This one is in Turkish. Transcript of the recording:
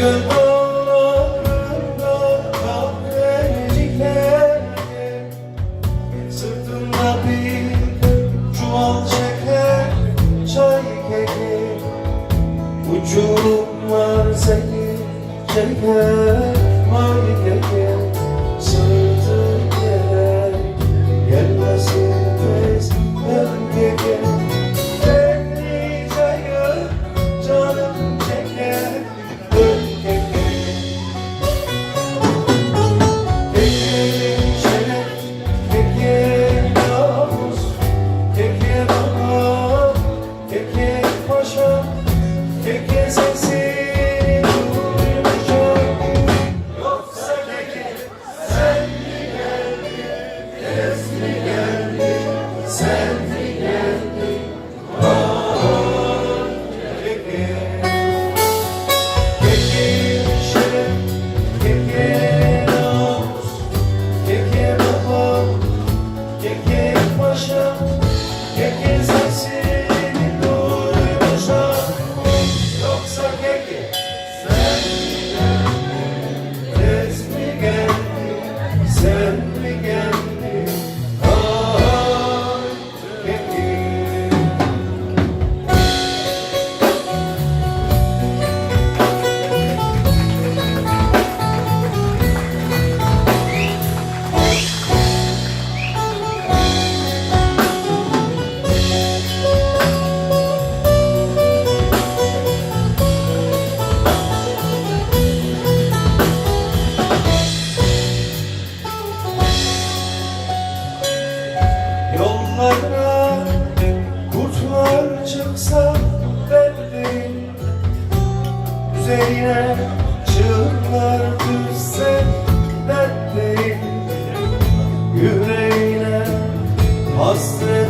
Göl dağlarında kahverengiler, sırtında bir çuval şeker, çay keki, uçurumlar seni çeker, vay keki, sırtın yere gelmesin bezden keki. Belli çayı canım çeker, dön keki. Keki şeref, keki namus, keki baba, keki paşa, keki sesini duymuşum. Yoksa keki sen mi geldin, tez mi geldin, sen mi geldin? Vay keki. Keki şeref, keki namus, keki baba, keki paşa, keki sesini duymuşum. Yoksa keki sen mi geldin, tez mi geldin, sen mi geldin? Ay keki. Yollara kurtlar çıksa belli, üzerine çığlıklar düşse dertli, yüreğine hasret